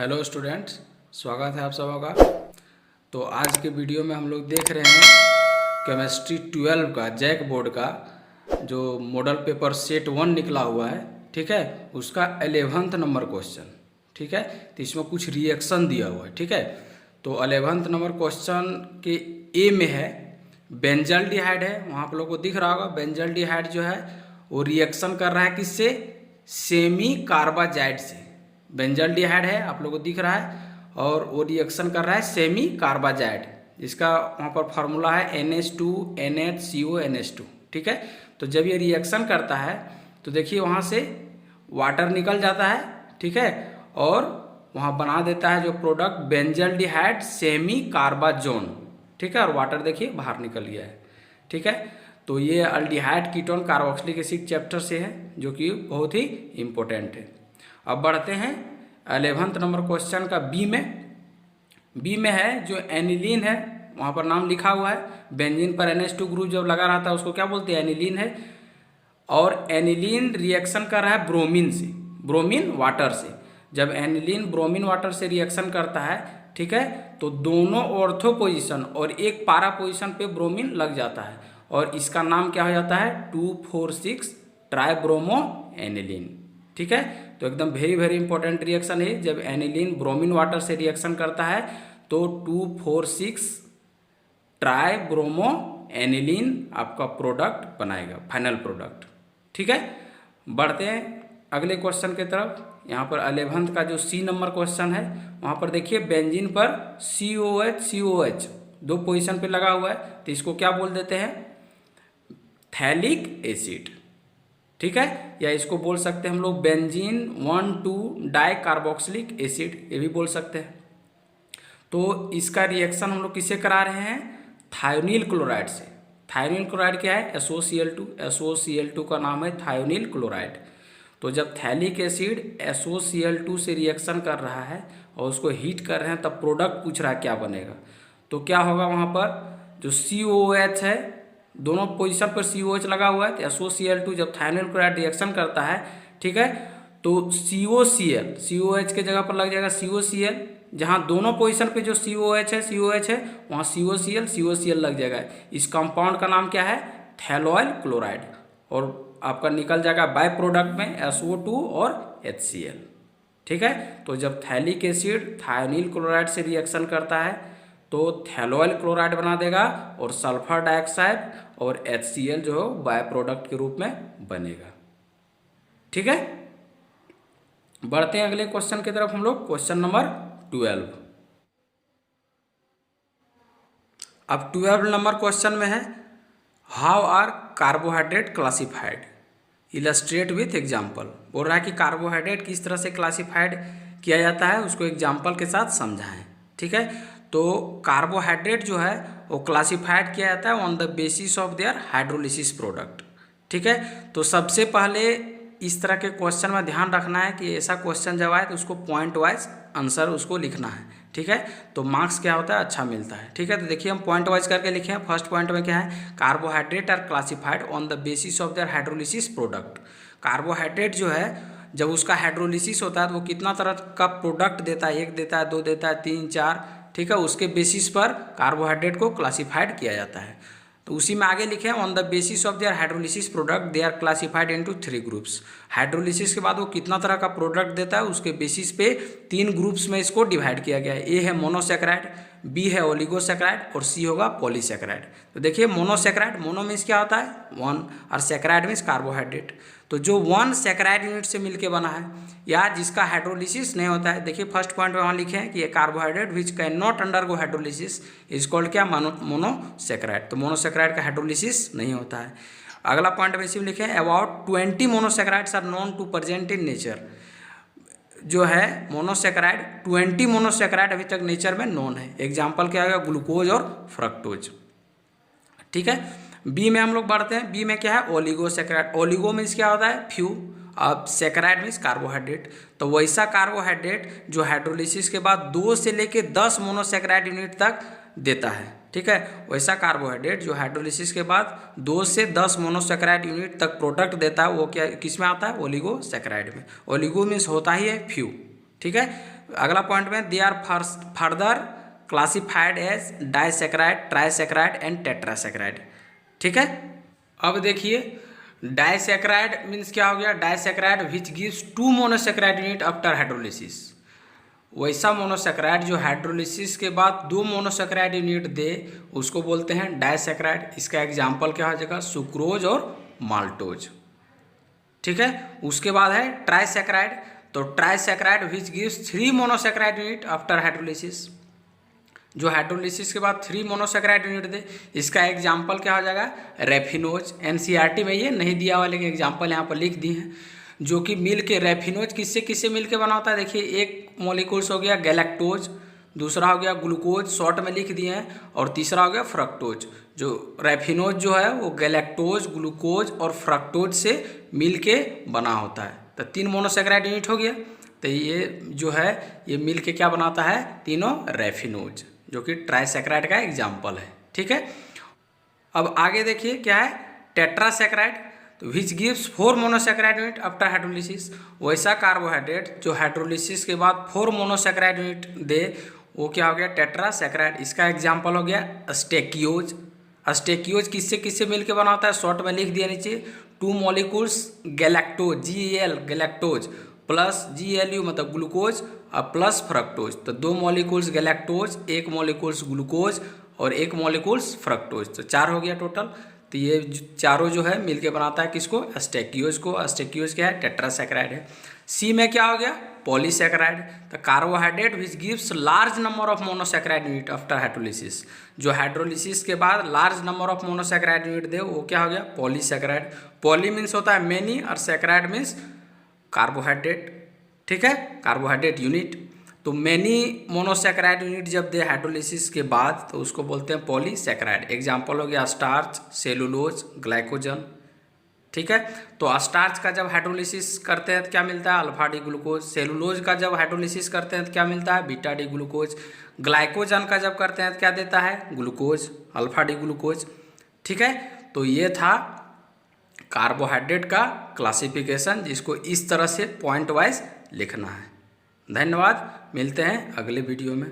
Hello students, स्वागत है आप सबों का। तो आज के वीडियो में हम लोग देख रहे हैं केमिस्ट्री 12 का जैक बोर्ड का जो मॉडल पेपर सेट 1 निकला हुआ है, ठीक है, उसका 11th नंबर क्वेश्चन, ठीक है। तो इसमें कुछ रिएक्शन दिया हुआ है, ठीक है। तो 11th नंबर क्वेश्चन के ए में है बेंजल्डिहाइड है, वहाँ आप लोग को दिख रहा होगा। बेंजल्डिहाइड जो है वो रिएक्शन कर रहा है किससे? सेमी कार्बाजाइड से। बेंजल्डिहाइड है, आप लोगों को दिख रहा है, और वो रिएक्शन कर रहा है सेमी कार्बाजाइड। इसका वहाँ पर फार्मूला है NH2NHCONH2, ठीक है। तो जब ये रिएक्शन करता है तो देखिए वहाँ से वाटर निकल जाता है, ठीक है, और वहाँ बना देता है जो प्रोडक्ट बेंजल्डिहाइड सेमी कार्बाजोन, ठीक है, और वाटर देखिए बाहर निकल गया है, ठीक है। तो ये aldehyde ketone carboxylic acid chapter से है, जो कि बहुत ही इम्पोर्टेंट है। अब बढ़ते हैं 11th नंबर क्वेश्चन का बी में है जो एनिलीन है, वहाँ पर नाम लिखा हुआ है। बेंजीन पर NH2 ग्रुप जब लगा रहता है उसको क्या बोलते हैं? एनिलीन है। और एनिलीन रिएक्शन कर रहा है ब्रोमीन से, ब्रोमीन वाटर से। जब एनिलीन ब्रोमीन वाटर से रिएक्शन करता है, ठीक है, तो दोनों ऑर्थो पोजीशन और एक पारा पोजीशन पे ब्रोमीन लग जाता है, और इसका नाम क्या हो जाता है? 2,4,6 ट्राइब्रोमो एनिलीन, ठीक है। तो एकदम वेरी इंपॉर्टेंट रिएक्शन है। जब एनिलीन ब्रोमीन वाटर से रिएक्शन करता है तो 2,4,6 ट्राइब्रोमो एनिलीन आपका प्रोडक्ट बनाएगा, फाइनल प्रोडक्ट, ठीक है। बढ़ते हैं अगले क्वेश्चन की तरफ। यहाँ पर 11th का जो सी नंबर क्वेश्चन है, वहाँ पर देखिए बेंजीन पर COH दो पोजीशन पे लगा हुआ है, तो इसको क्या बोल देते हैं? थैलिक एसिड, ठीक है, या इसको बोल सकते हैं हम लोग बेंजीन 1,2 डाई कार्बोक्सिलिक एसिड, ये भी बोल सकते हैं। तो इसका रिएक्शन हम लोग किससे करा रहे हैं? थायोनील क्लोराइड से। थायोनील क्लोराइड क्या है? SOCl2। SOCl2 का नाम है थायोनील क्लोराइड। तो जब थैलिक एसिड SOCl2 से रिएक्शन कर रहा है और उसको हीट कर रहे हैं, तब प्रोडक्ट पूछ रहा है क्या बनेगा। तो क्या होगा? वहाँ पर जो COH है, दोनों पोजीशन पर COH लगा हुआ है, तो SOCl2 जब थायोनील क्लोराइड रिएक्शन करता है, ठीक है, तो COCl COH के जगह पर लग जाएगा COCl। जहाँ दोनों पोजीशन पे जो COH है वहाँ COCl लग जाएगा। इस कंपाउंड का नाम क्या है? थैलोइल क्लोराइड। और आपका निकल जाएगा बाय प्रोडक्ट में SO2 और HCl, ठीक है। तो जब थैलिक एसिड थायोनील क्लोराइड से रिएक्शन करता है तो थैलोइल क्लोराइड बना देगा, और सल्फर डाइऑक्साइड और HCl जो है बाय प्रोडक्ट के रूप में बनेगा, ठीक है। बढ़ते हैं अगले क्वेश्चन की तरफ हम लोग, क्वेश्चन नंबर 12। अब 12 नंबर क्वेश्चन में है how are carbohydrate classified, illustrate with example. बोल रहा है कि कार्बोहाइड्रेट किस तरह से क्लासिफाइड किया जाता है, उसको एग्जाम्पल के साथ समझाएं, ठीक है। तो कार्बोहाइड्रेट जो है वो क्लासिफाइड किया जाता है on the basis of their hydrolysis product, ठीक है। तो सबसे पहले इस तरह के क्वेश्चन में ध्यान रखना है कि ऐसा क्वेश्चन जब आए तो उसको पॉइंट वाइज आंसर उसको लिखना है, ठीक है। तो मार्क्स क्या होता है? अच्छा मिलता है, ठीक है। तो देखिए हम पॉइंट वाइज करके लिखे हैं। फर्स्ट पॉइंट में क्या है? Carbohydrate are classified on the basis of their hydrolysis product. Carbohydrate जो है जब उसका हाइड्रोलिसिस होता है तो वो कितना तरह का प्रोडक्ट देता है? 1 देता है, 2 देता है, 3, 4, ठीक है। उसके बेसिस पर कार्बोहाइड्रेट को क्लासिफाइड किया जाता है। तो उसी में आगे लिखे हैं on the basis of their hydrolysis product they are classified into 3 groups. Hydrolysis के बाद वो कितना तरह का प्रोडक्ट देता है उसके बेसिस पे 3 ग्रुप्स में इसको डिवाइड किया गया है। ए है मोनोसैकेराइड, बी है ओलिगोसैकेराइड, और सी होगा पॉलीसैकेराइड। तो देखिए मोनोसैकेराइड, मोनो मीन्स क्या होता है? 1, और सैकेराइड मीन्स कार्बोहाइड्रेट। तो जो 1 सैकेराइड यूनिट से मिलकर बना है या जिसका हाइड्रोलिसिस नहीं होता है, देखिए फर्स्ट पॉइंट में वहाँ लिखे हैं कि ये carbohydrate which can not undergo hydrolysis is called क्या? मोनोसैकेराइड। तो मोनोसैकेराइड का हाइड्रोलिसिस नहीं होता है। अगला पॉइंट में इसी में लिखे हैं about 20 monosaccharides are known to present in nature. जो है मोनोसैकेराइड 20 मोनोसैकेराइड अभी तक नेचर में नोन है। एग्जाम्पल क्या होगा? ग्लूकोज और फ्रक्टोज, ठीक है। बी में हम लोग बढ़ते हैं। बी में क्या है? ओलिगोसैकेराइड। ओलिगो मीन्स क्या होता है? फ्यू। अब सैकेराइड मीन्स कार्बोहाइड्रेट। तो वैसा कार्बोहाइड्रेट जो हाइड्रोलिसिस के बाद 2 से लेके 10 मोनोसैकेराइड यूनिट तक देता है, ठीक है। वैसा कार्बोहाइड्रेट जो हाइड्रोलिसिस के बाद 2 से 10 मोनोसैकेराइड यूनिट तक प्रोडक्ट देता है, वो क्या किस में आता है? ओलिगोसैकेराइड में। ओलिगो मीन्स होता ही है फ्यू, ठीक है। अगला पॉइंट में they are further classified as disaccharide, trisaccharide and tetrasaccharide. ठीक है, अब देखिए डाइसैकेराइड मीन्स क्या हो गया, disaccharide which gives 2 monosaccharide unit after hydrolysis. वैसा मोनोसैकेराइड जो हाइड्रोलिसिस के बाद 2 मोनोसैकेराइड यूनिट दे उसको बोलते हैं डाइसैकेराइड। इसका एग्जाम्पल क्या हो जाएगा, सुक्रोज और माल्टोज। ठीक है, उसके बाद है ट्राइसैकेराइड, तो trisaccharide which gives 3 monosaccharide unit after hydrolysis. जो हाइड्रोलिसिस के बाद 3 मोनोसैकेराइड यूनिट दे, इसका एग्जाम्पल क्या हो जाएगा, रेफिनोज। एनसीईआरटी में ये नहीं दिया हुआ लेकिन एग्जाम्पल यहाँ पर लिख दिए हैं, जो कि मिल के रेफिनोज किससे किससे मिल के बना होता है। देखिए एक मॉलिक्यूल्स हो गया गैलेक्टोज, दूसरा हो गया ग्लूकोज, शॉर्ट में लिख दिए हैं, और तीसरा हो गया फ्रक्टोज। जो रेफिनोज जो है वो गैलेक्टोज, ग्लूकोज और फ्रक्टोज से मिल के बना होता है। तो 3 मोनोसैकेराइड यूनिट हो गया, तो ये जो है ये मिल के क्या बनाता है, तीनों रेफिनोज, जो कि ट्राइसैकेराइड का एग्जाम्पल है। ठीक है, अब आगे देखिए क्या है, टेट्रासैकेराइड, तो which gives 4 monosaccharide unit after hydrolysis. वैसा कार्बोहाइड्रेट जो हाइड्रोलिसिस के बाद 4 मोनोसैकेराइड यूनिट दे वो क्या हो गया, टेट्रासैकेराइड। इसका एग्जाम्पल हो गया अस्टेकियोज। अस्टेकियोज किससे किससे मिलकर बना होता है, शॉर्ट में लिख दिया नीचे, 2 molecules galactose, GAL galactose, plus GLU मतलब ग्लूकोज और प्लस फ्रक्टोज। तो 2 मॉलिक्यूल्स गैलेक्टोज, 1 मॉलिक्यूल्स ग्लूकोज और 1 मॉलिक्यूल्स फ्रक्टोज, तो 4 हो गया टोटल। तो ये चारों जो है मिलके बनाता है किसको, अस्टेकियोज को। अस्टेकियोज क्या है, टेट्रासैकेराइड है। सी में क्या हो गया, पॉलीसैकेराइड, तो carbohydrate which gives large number of monosaccharide unit after hydrolysis. जो हाइड्रोलिसिस के बाद large number of monosaccharide unit दे वो क्या हो गया, पॉलीसैकेराइड। पॉली मीन्स होता है मेनी और सैकेराइड मीन्स कार्बोहाइड्रेट। ठीक है, कार्बोहाइड्रेट यूनिट। तो मेनी मोनोसैकेराइड यूनिट जब दे हाइड्रोलिसिस के बाद तो उसको बोलते हैं पॉलीसैकेराइड। एग्जाम्पल हो गया स्टार्च, सेलुलोज, ग्लाइकोजन। ठीक है, तो स्टार्च का जब हाइड्रोलिसिस करते हैं तो क्या मिलता है, अल्फा डी ग्लूकोज। सेलुलोज का जब हाइड्रोलिसिस करते हैं तो क्या मिलता है, बीटा डी ग्लूकोज। ग्लाइकोजन का जब करते हैं तो क्या देता है, ग्लूकोज, अल्फा डी ग्लूकोज। ठीक है, तो ये था कार्बोहाइड्रेट का क्लासिफिकेशन, जिसको इस तरह से पॉइंट वाइज लिखना है। धन्यवाद, मिलते हैं अगले वीडियो में।